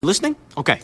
Listening? Okay.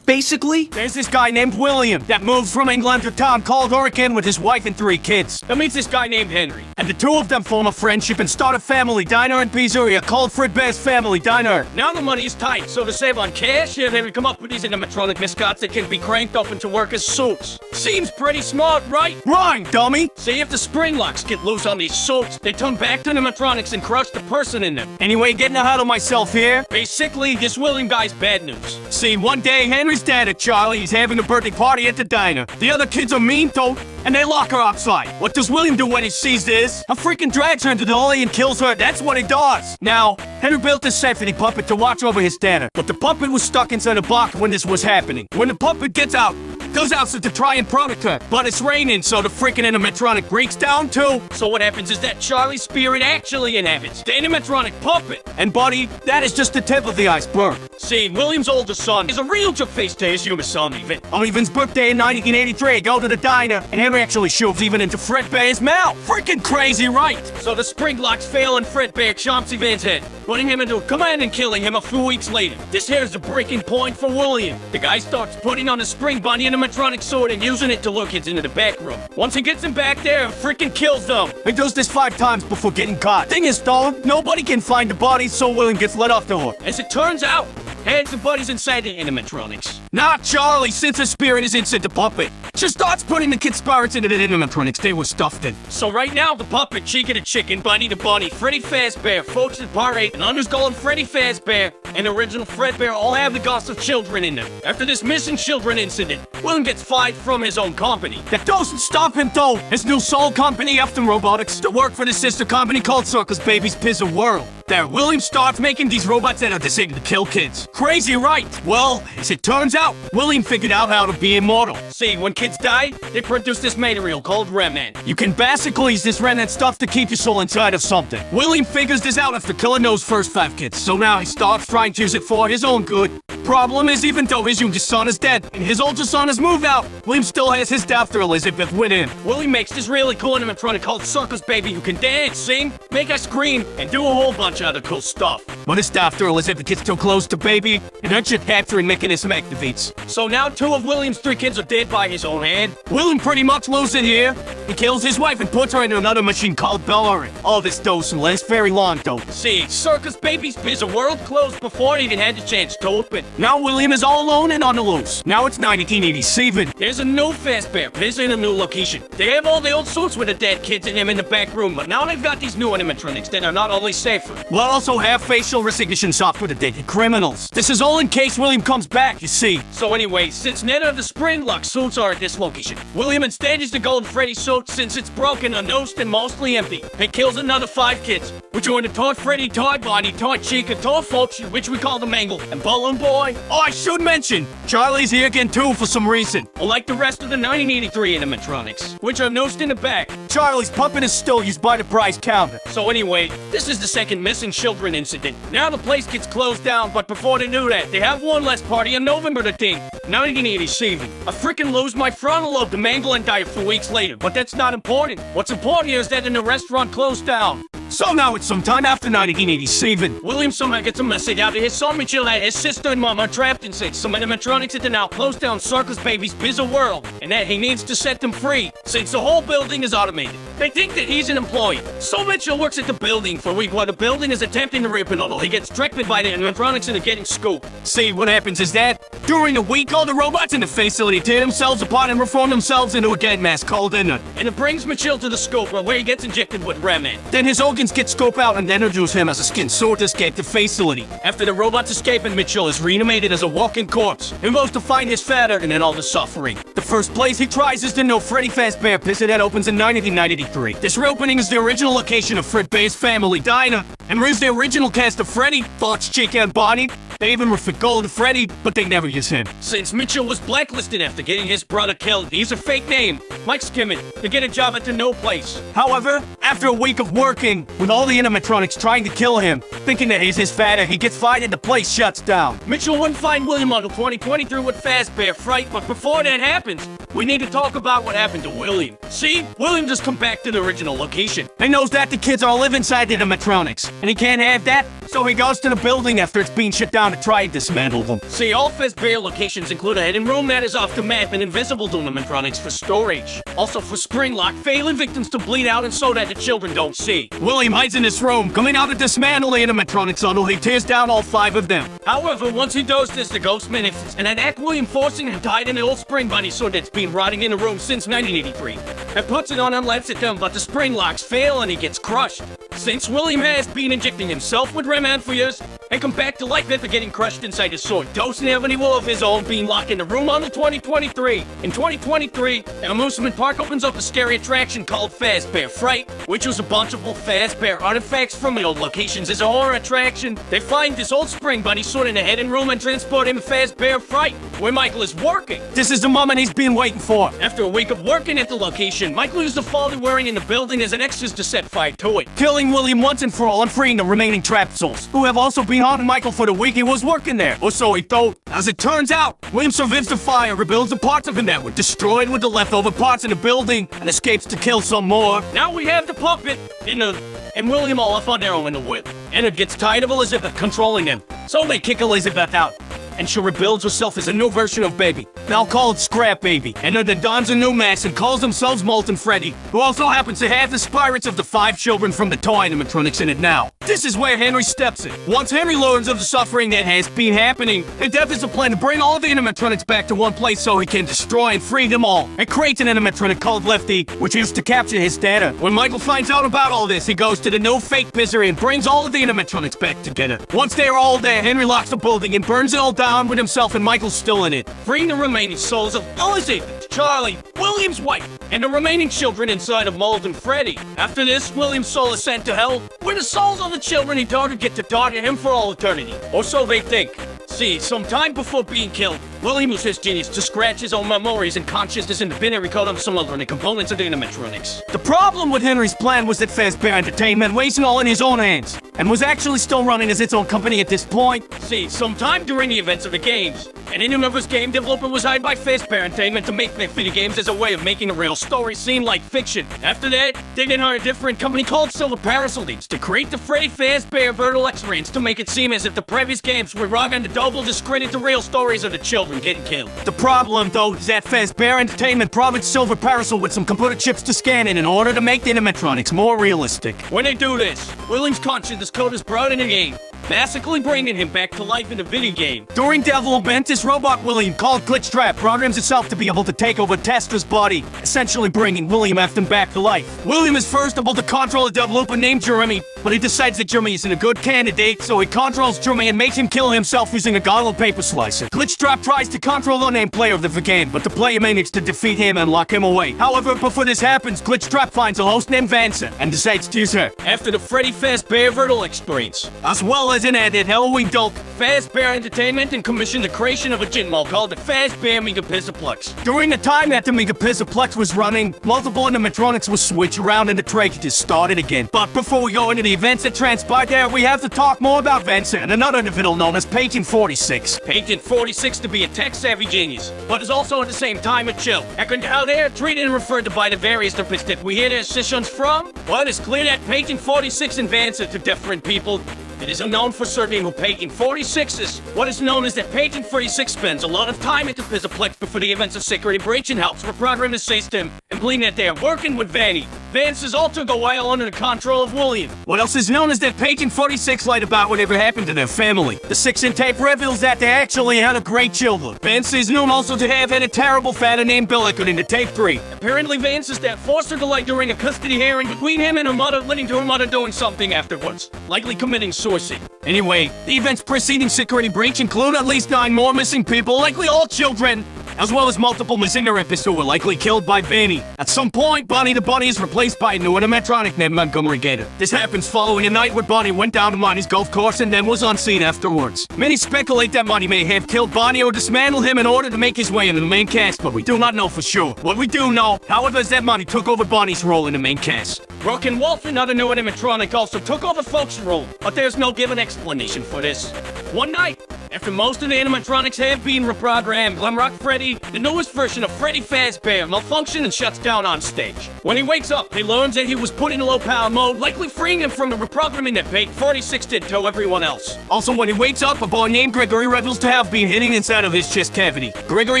Basically, there's this guy named William that moved from England to a town called Oregon with his wife and 3 kids. That meets this guy named Henry. And the two of them form a friendship and start a family diner and pizzeria called Fredbear's Family Diner. Now the money is tight, so to save on cash, they come up with these animatronic mascots that can be cranked up into work as suits. Seems pretty smart, right? Wrong, dummy! See, if the spring locks get loose on these suits, they turn back to animatronics and crush the person in them. Anyway, getting ahead of myself here. Basically, this William guy's bad news. See, one day, Henry's dad at Charlie is having a birthday party at the diner. The other kids are mean though, and they lock her outside. What does William do when he sees this? A freaking drags her into the alley and kills her. That's what he does. Now, Henry built a safety puppet to watch over his dad, but the puppet was stuck inside a box when this was happening. When the puppet gets out, goes outside to try and protect her, but it's raining, so the freaking animatronic breaks down too. So what happens is that Charlie's spirit actually inhabits the animatronic puppet. And buddy, that is just the tip of the iceberg. See, William's older son is a real face to his human son, Even. On Evan's birthday in 1983, go to the diner, and Henry actually shoves Even into Fredbear's mouth. Freaking crazy, right? So the spring locks fail and Fredbear chomps Evan's head, putting him into a command and killing him a few weeks later. This here's the breaking point for William. The guy starts putting on a spring bunny animatronic sword and using it to lure kids into the back room. Once he gets them back there, freaking kills them. He does this 5 times before getting caught. Thing is though, nobody can find the body, so William gets let off the hook. As it turns out, hands and buddies inside the animatronics. Not Charlie, since her spirit is inside the puppet. She starts putting the kids' spirits into the animatronics they were stuffed in. So right now, the puppet, Chica the chicken, Bunny the bunny, Freddy Fazbear, Folks the Parade, and Underskull and Freddy Fazbear, and original Fredbear all have the ghosts of children in them. After this missing children incident, William gets fired from his own company. That doesn't stop him though. His new soul company, Afton Robotics, to work for the sister company called Circus Baby's Pizza World. There, William starts making these robots that are designed to kill kids. Crazy, right? Well, as it turns out, William figured out how to be immortal. See, when kids die, they produce this material called remnant. You can basically use this remnant stuff to keep your soul inside of something. William figures this out after killing those first 5 kids, so now he starts trying to use it for his own good. Problem is, even though his youngest son is dead and his older son has moved out, William still has his daughter Elizabeth with him. William makes this really cool animatronic called Circus Baby who can dance, sing, make us scream, and do a whole bunch of other cool stuff. But his daughter Elizabeth gets too close to Baby, and her chip capturing mechanism activates. So now 2 of William's 3 kids are dead by his own hand. William pretty much loses it here. He kills his wife and puts her into another machine called Bellary. All this doesn't last very long though. See, Circus Baby's Pizza World closed before it even had the chance to open. Now William is all alone and on the loose. Now it's 1987. There's a new Fazbear visiting a new location. They have all the old suits with the dead kids in them in the back room, but now they've got these new animatronics that are not only safer, but also have facial recognition software to detect criminals. This is all in case William comes back, you see. So anyway, since none of the spring lock suits are at this location, William instead is the Golden Freddy suit since it's broken, unnosed, and mostly empty. He kills another 5 kids, which are in the Toy Freddy, Toy Bonnie, Toy Chica, Toy Folks, which we call the Mangle, and Balloon Boy. Oh, I should mention, Charlie's here again too for some reason. Unlike the rest of the 1983 animatronics, which are nosed in the back, Charlie's puppet is still used by the prize counter. So anyway, this is the second missing children incident. Now the place gets closed down, but before they do that, they have one last party on November the 10th, 1987. I freaking lose my frontal lobe to mangle and die a few weeks later, but that's not important. What's important here is that the restaurant closed down. So now it's sometime after 1987. William somehow gets a message out to his son Mitchell that his sister and mom are trapped inside some animatronics at the now closed down Circus Baby's Pizza World, and that he needs to set them free, since the whole building is automated. They think that he's an employee. So Mitchell works at the building for a week while the building is attempting to rip it all. He gets tricked by the animatronics into getting scooped. See, what happens is that, during the week, all the robots in the facility tear themselves apart and reform themselves into a dead mass called Inert. And it brings Mitchell to the scope where he gets injected with remnant. Then his organs get scoped out and introduce him as a skin suit to escape the facility. After the robots escape and Mitchell is reanimated as a walking corpse, he goes to find his father and then all the suffering. The first place he tries is the new Freddy Fazbear Pizza that opens in 1993. This reopening is the original location of Fredbear's Family Diner, and brings the original cast of Freddy, Fox, Chica, and Bonnie. They even refit Golden Freddy, but they never use him. Since Mitchell was blacklisted after getting his brother killed, he used a fake name, Mike Skimmett, to get a job at the No Place. However, after a week of working, with all the animatronics trying to kill him, thinking that he's his father, he gets fired and the place shuts down. Mitchell wouldn't find William until 2023 with Fazbear Fright, but before that happens, we need to talk about what happened to William. See, William just come back to the original location. He knows that the kids all live inside the animatronics, and he can't have that, So he goes to the building after it's being shut down to try and dismantle them. See, all Fazbear locations include a hidden room that is off the map and invisible to animatronics for storage. Also for spring lock, failing victims to bleed out and so that the children don't see. William hides in this room, coming out to dismantle the animatronics until he tears down all 5 of them. However, once he does this, the ghost manifests and an act William forcing him to hide in the old spring bunny sword that's been rotting in the room since 1983. And puts it on and lets it down, but the spring locks fail and he gets crushed. Since William has been injecting himself with Remand for years, and come back to life after getting crushed inside his sword, doesn't have any will of his own, being locked in the room until 2023. In 2023, an amusement park opens up a scary attraction called Fazbear Fright, which was a bunch of old Fazbear artifacts from the old locations. As a horror attraction, they find this old spring bunny sword in a hidden room and transport him to Fazbear Fright, where Michael is working. This is the moment he's been waiting for. After a week of working at the location, Michael used the fall they're wearing in the building as an excuse to set fire to it, killing William once and for all and freeing the remaining trapped souls, who have also been haunting Michael for the week he was working there, or so he thought. As it turns out, William survives the fire, rebuilds the parts of him that were destroyed with the leftover parts in the building, and escapes to kill some more. Now we have the puppet and William all off on their own in the whip. And it gets tired of Elizabeth controlling them, so they kick Elizabeth out. And she rebuilds herself as a new version of Baby. Now call it Scrap Baby. And then dons a new mask and calls themselves Molten Freddy, who also happens to have the spirits of the 5 children from the toy animatronics in it now. This is where Henry steps in. Once Henry learns of the suffering that has been happening, he develops a plan to bring all of the animatronics back to one place so he can destroy and free them all. And creates an animatronic called Lefty, which used to capture his data. When Michael finds out about all this, he goes to the new fake misery and brings all of the animatronics back together. Once they are all there, Henry locks the building and burns it all down with himself and Michael's still in it, freeing the remaining souls of Elizabeth, Charlie, William's wife, and the remaining children inside of Molten Freddy. After this, William's soul is sent to hell, where the souls of the children he tortured get to torture him for all eternity. Or so they think. See, sometime before being killed, William used his genius to scratch his own memories and consciousness in the binary code of some alternate components of the animatronics. The problem with Henry's plan was that Fazbear Entertainment wasn't all in his own hands, and was actually still running as its own company at this point. See, sometime during the events of the games, an in-universe game developer was hired by Fazbear Entertainment to make their video games as a way of making a real story seem like fiction. After that, they then hired a different company called Silver Parasol to create the Freddy Fazbear Virtual Experience to make it seem as if the previous games were wrong and to double discredit the real stories of the children getting killed. The problem, though, is that Fazbear Entertainment provided Silver Parasol with some computer chips to scan in order to make the animatronics more realistic. When they do this, William's consciousness code is brought in the game, basically bringing him back to life in the video game. During development, this robot William, called Glitchtrap, programs itself to be able to take over Testra's body, essentially bringing William Afton back to life. William is first able to control a developer named Jeremy, but he decides that Jeremy isn't a good candidate, so he controls Jeremy and makes him kill himself using a gobble paper slicer. Glitchtrap tries to control the unnamed player of the game, but the player manages to defeat him and lock him away. However, before this happens, Glitchtrap finds a host named Vanessa and decides to use her after the Freddy Fazbear Virtual Experience, as well as an added Halloween doll. Fazbear Entertainment and commissioned the creation of a gin mall called the Fazbear Megapixelplex. During the time that the Megapixelplex was running, multiple animatronics were switched around and the tragedy started again. But before we go into the events that transpired there, we have to talk more about Vanessa and another individual known as Patient 46. Patient 46 to be a tech-savvy genius, but is also at the same time a chill. And how they are treated and referred to by the various therapists that we hear their sessions from? Well, it is clear that Patient 46 and Vanessa to different people. It is unknown for certain who Patient 46 is. What is known is that Patient 46 spends a lot of time at the Pizaplex before the events of security breach and helps reprogram the system, and believing that they are working with Vanny, Vance's alter ego while under the control of William. What else is known is that Patient 46 lied about whatever happened to their family. The 6-in tape reveals that they actually had a great children. Vance is known also to have had a terrible father named Bill according to tape 3. Apparently Vance's dad forced her to lie during a custody hearing between him and her mother, leading to her mother doing something afterwards, likely committing suicide. Anyway, the events preceding security breach include at least 9 more missing people, likely all children, as well as multiple missing therapists who were likely killed by Vanny. At some point, Bonnie the Bunny is replaced by a new animatronic named Montgomery Gator. This happens following a night where Bonnie went down to Monty's golf course and then was unseen afterwards. Many speculate that Monty may have killed Bonnie or dismantled him in order to make his way into the main cast, but we do not know for sure. What we do know, however, is that Monty took over Bonnie's role in the main cast. Broken Wolf, another new animatronic, also took over Folk's role, but there's no given explanation for this. One night, After most of the animatronics have been reprogrammed, Glamrock Freddy, the newest version of Freddy Fazbear, malfunctions and shuts down on stage. When he wakes up, he learns that he was put in low power mode, likely freeing him from the reprogramming that Page 46 did to everyone else. Also, when he wakes up, a boy named Gregory reveals to have been hidden inside of his chest cavity. Gregory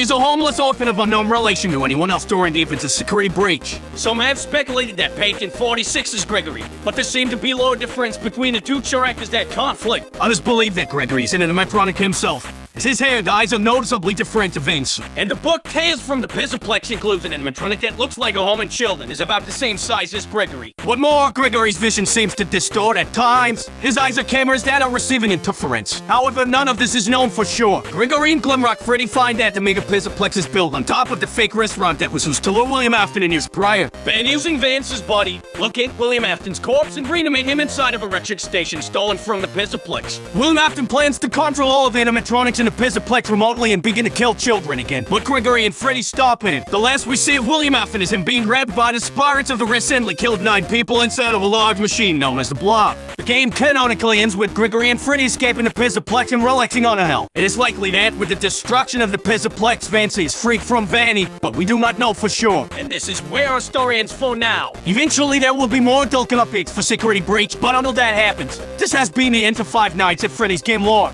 is a homeless orphan of unknown relation to anyone else during the infant's security breach. Some have speculated that Page 46 is Gregory, but there seemed to be little difference between the two characters that conflict. Others believe that Gregory is an animatronic himself, as his hair and eyes are noticeably different to Vince. And the book Tales from the Pizzaplex includes an animatronic that looks like a home and children, is about the same size as Gregory. What more, Gregory's vision seems to distort at times. His eyes are cameras that are receiving interference. However, none of this is known for sure. Gregory and Glamrock Freddy find that the mega Pizzaplex is built on top of the fake restaurant that was used to lure William Afton in years prior. And using Vance's body, locate William Afton's corpse and reanimate him inside of a electric station stolen from the Pizzaplex. William Afton plans to control all of animatronics in the Pizzaplex remotely and begin to kill children again. But Gregory and Freddy stop him. The last we see of William Afton is him being grabbed by the spirits of the recently killed 9 people inside of a large machine known as the Blob. The game canonically ends with Gregory and Freddy escaping the Pizzaplex and relaxing on a hill. It is likely that with the destruction of the Pizzaplex, Vance is freed from Vanny, but we do not know for sure. And this is where our story ends for now. Eventually there will be more adult updates for Security Breach, but until that happens, this has been the end of Five Nights at Freddy's Game Lore.